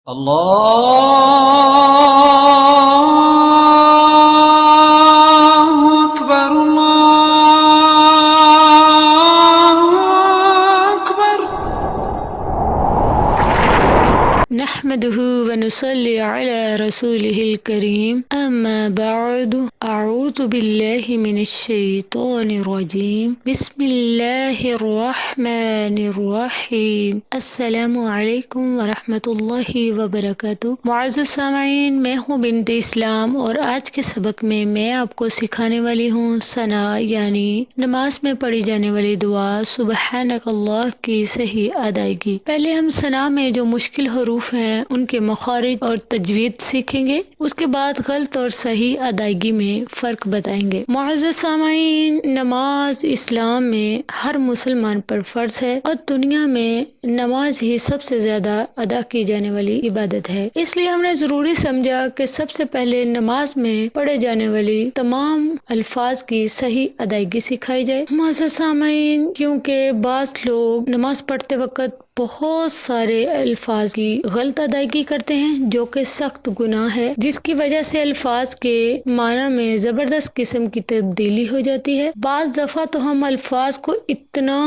الله أكبر الله أكبر. نحمده ونصلي على رسوله الكريم أما بعد أعوذ بالله من الشيطان الرجيم بسم الله الرحمن الرحیم. السلام علیکم ورحمۃ اللہ وبرکاتہ. معزز سامعین، میں ہوں بنت اسلام اور آج کے سبق میں آپ کو سکھانے والی ہوں ثنا یعنی نماز میں پڑھی جانے والی دعا سبحانک اللہ کی صحیح ادائیگی. پہلے ہم ثنا میں جو مشکل حروف ہیں ان کے مخارج اور تجوید سیکھیں گے، اس کے بعد غلط اور صحیح ادائیگی میں فرق بتائیں گے. معزز سامعین، نماز اسلام میں ہر مسلمان پر فرض ہے اور دنیا میں نماز ہی سب سے زیادہ ادا کی جانے والی عبادت ہے. اس لیے ہم نے ضروری سمجھا کہ سب سے پہلے نماز میں پڑھے جانے والی تمام الفاظ کی صحیح ادائیگی سکھائی جائے. معزز سامعین، کیونکہ بعض لوگ نماز پڑھتے وقت بہت سارے الفاظ کی غلط ادائیگی کرتے ہیں جو کہ سخت گناہ ہے، جس کی وجہ سے الفاظ کے معنی میں زبردست قسم کی تبدیلی ہو جاتی ہے. بعض دفعہ تو ہم الفاظ کو اتنا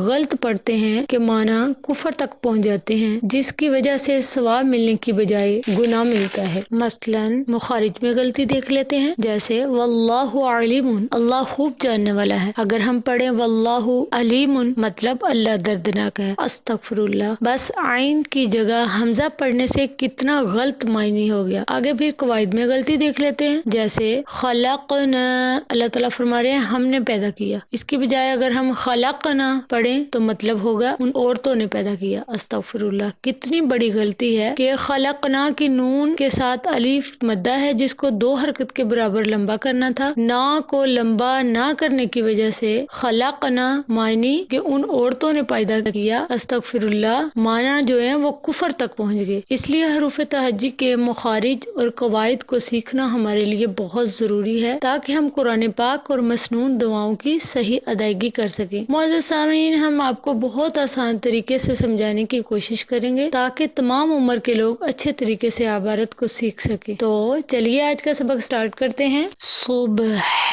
غلط پڑھتے ہیں کہ معنی کفر تک پہنچ جاتے ہیں، جس کی وجہ سے ثواب ملنے کی بجائے گناہ ملتا ہے. مثلا مخارج میں غلطی دیکھ لیتے ہیں، جیسے واللہ علیم، اللہ خوب جاننے والا ہے. اگر ہم پڑھیں واللہ علیم مطلب اللہ دردناک ہے. استغفر اللہ، بس عین کی جگہ حمزہ پڑھنے سے کتنا غلط معنی ہو گیا. آگے پھر قواعد میں غلطی دیکھ لیتے ہیں، جیسے خلقنا، اللہ تعالیٰ فرما رہے ہیں ہم نے پیدا کیا. اس کی بجائے اگر ہم خلقنا پڑھیں تو مطلب ہوگا ان عورتوں نے پیدا کیا. استغفر اللہ، کتنی بڑی غلطی ہے کہ خلقنا کی نون کے ساتھ الف مدہ ہے جس کو 2 حرکت کے برابر لمبا کرنا تھا. نا کو لمبا نہ کرنے کی وجہ سے خلقنا معنی کہ ان عورتوں نے پیدا کیا، استغفر اللہ، معنی جو ہے وہ کفر تک پہنچ گئے. اس لیے حروف تہجی کے مخارج اور قواعد کو سیکھنا ہمارے لیے بہت ضروری ہے تاکہ ہم قرآن پاک اور مسنون دعاؤں کی صحیح ادائیگی کر سکیں. معزز سامعین، ہم آپ کو بہت آسان طریقے سے سمجھانے کی کوشش کریں گے تاکہ تمام عمر کے لوگ اچھے طریقے سے عبارت کو سیکھ سکیں. تو چلیے آج کا سبق سٹارٹ کرتے ہیں. سبحانک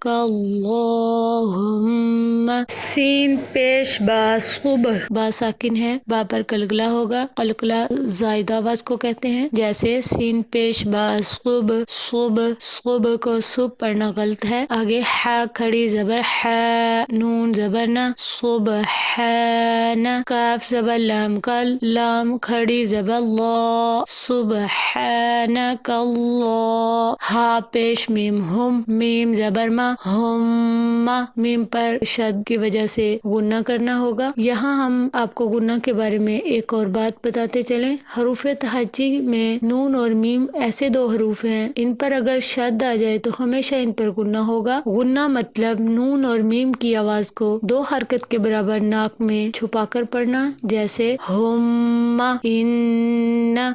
اللہم، سین پیش با صبح، با ساکن ہے، با پر قلقلہ ہوگا. قلقلہ زائدہ آواز کو کہتے ہیں. جیسے سین پیش با صبح، صبح، صبح کو صبح پڑھنا غلط ہے. آگے ہا کھڑی زبر ہے، نون زبر نہ، سبحان، کاف زبر لام کل، لام کھڑی زبر لا، سبحانک اللہ. ہا پیش میم ہم، میم زبر ما، ہم، میم پر شد کی وجہ سے غنہ کرنا ہوگا. یہاں ہم آپ کو غنہ کے بارے میں ایک اور بات بتاتے چلیں. حروف تہجی میں نون اور میم ایسے 2 حروف ہیں، ان پر اگر شد آ جائے تو ہمیشہ ان پر غنہ ہوگا. غنہ مطلب نون اور میم کی آواز کو 2 حرکت کے برابر ناک میں چھپا کر پڑھنا، جیسے ہم، ان.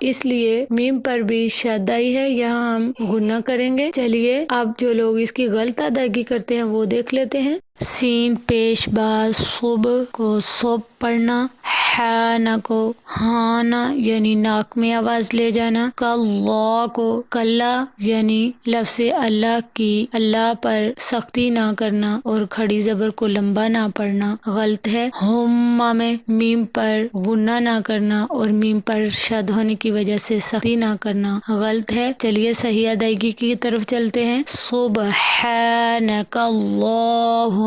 اس لیے میم پر بھی شد آئی ہے، یہاں ہم غنہ کریں گے. چلیے اب جو لوگ اس کی غلط ادائیگی کرتے ہیں وہ دیکھ لیتے ہیں. سین پیش با صبح کو صبح پڑھنا، حانا کو ہانا یعنی ناک میں آواز لے جانا، کاللہ کو کلا یعنی لفظ اللہ کی اللہ پر سختی نہ کرنا اور کھڑی زبر کو لمبا نہ پڑھنا غلط ہے. ہما میں میم پر غنہ نہ کرنا اور میم پر شد ہونے کی وجہ سے سختی نہ کرنا غلط ہے. چلیے صحیح ادائیگی کی طرف چلتے ہیں. سبحانک اللہم،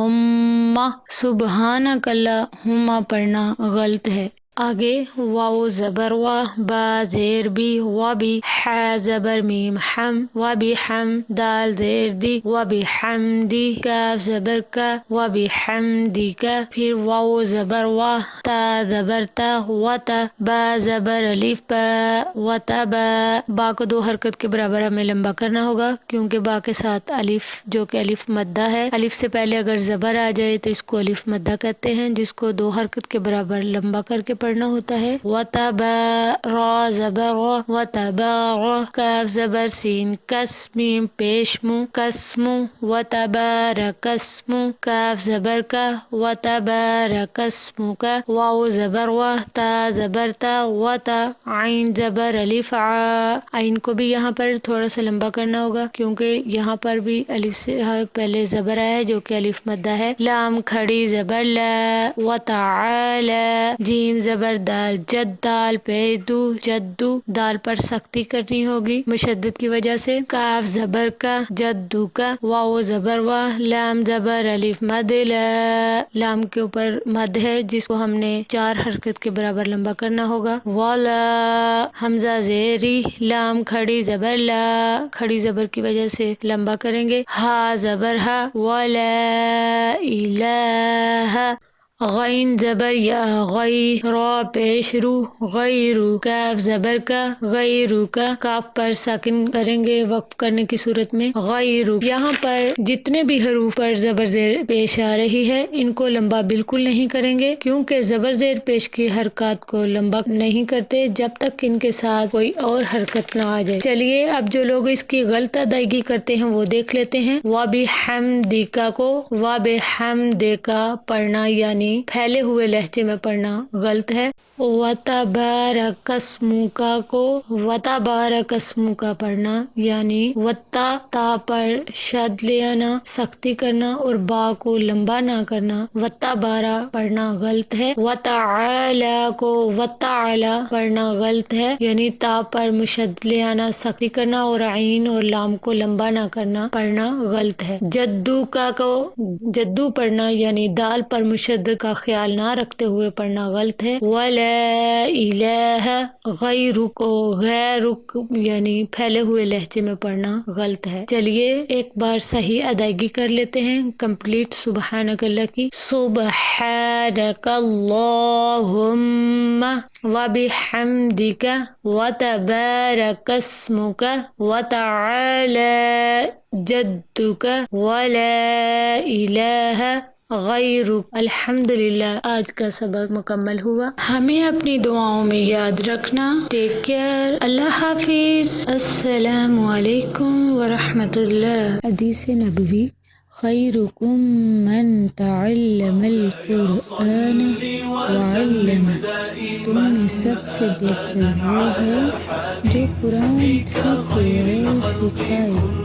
سبحانک اللہم پڑھنا غلط ہے. آگے واو زبر وا، با زیر بی، وا بی، حا زبر میم حم، وا بی حم، دال زیر دی، وا بی حمدی، کاف زبر کا، وا بی حمدی کا. پھر واو زبر وا، تا زبر تا، وا تا، با زبر الف با، وا تا با. با کو 2 حرکت کے برابر ہمیں لمبا کرنا ہوگا کیونکہ با کے ساتھ الف جو کہ الف مدہ ہے، الف سے پہلے اگر زبر آ جائے تو اس کو الف مدہ کہتے ہیں، جس کو 2 حرکت کے برابر لمبا کر کے پڑھ پڑھنا ہوتا ہے. وتبا را زبر وتبا کاف زبر سین کس میم پیش مو کسمو وتبارک اسمو کاف زبر کا وتبارک اسمو کا واو زبر و تا زبر تا وتا عین زبر الف ع. عین کو بھی یہاں پر تھوڑا سا لمبا کرنا ہوگا کیونکہ یہاں پر بھی الف سے پہلے زبر آیا ہے جو کہ الف مدہ ہے. لام کھڑی زبر لا وتعالی جیم زبر دال جد دال پیش دو جدو دال پر سختی کرنی ہوگی مشدد کی وجہ سے. کاف زبر کا جدو کا واو زبر وا لام زبر الف مد لا لام کے اوپر مد ہے جس کو ہم نے 4 حرکت کے برابر لمبا کرنا ہوگا. والا حمزہ زیری لام کھڑی زبر لا کھڑی زبر کی وجہ سے لمبا کریں گے. ہا زبر ہا ولا الہ غین زبر یا غی را پیش رو غیرو کاف زبر کا غیرو کا کاف پر ساکن کریں گے وقف کرنے کی صورت میں غیرو. یہاں پر جتنے بھی حروف پر زبر زیر پیش آ رہی ہے ان کو لمبا بالکل نہیں کریں گے کیونکہ زبر زیر پیش کی حرکات کو لمبا نہیں کرتے جب تک ان کے ساتھ کوئی اور حرکت نہ آ جائے. چلیے اب جو لوگ اس کی غلط ادائیگی کرتے ہیں وہ دیکھ لیتے ہیں. وَبِحَمْدِکَ کو وَبِحَمْدِکَ پڑھنا یعنی پھیلے ہوئے لہجے میں پڑھنا غلط ہے. وَتَبَارَكَ اسْمُكَ کو وَتَبَارَكَ اسْمُكَ پڑھنا یعنی وتا تا پر شد لے آنا سختی کرنا اور با کو لمبا نہ کرنا. وَتَبَارَ پڑھنا غلط ہے. وَتَعَالَى کو وَتَعَالَى پڑھنا غلط ہے یعنی تا پر مشد لے آنا سختی کرنا اور عین اور لام کو لمبا نہ کرنا پڑھنا غلط ہے. جدو کا کو جدو پڑھنا یعنی دال پر مشدد کا خیال نہ رکھتے ہوئے پڑھنا غلط ہے. وَلَا إِلَٰهَ غیرو کو غیرک یعنی پھیلے ہوئے لہجے میں پڑھنا غلط ہے. چلیے ایک بار صحیح ادائیگی کر لیتے ہیں کمپلیٹ سبحانک اللہ کی. سبحانک اللہم وبحمدک وتبارک اسمک وتعالی جدک ولا الہ غیرک. الحمدللہ آج کا سبق مکمل ہوا. ہمیں اپنی دعاؤں میں یاد رکھنا. Take care. اللہ حافظ. السلام علیکم ورحمۃ اللہ. حدیث نبوی خیرکم من تعلم القرآن وعلمہ تم میں سب سے بہتر وہ ہے جو قرآن سیکھے اور سکھائے.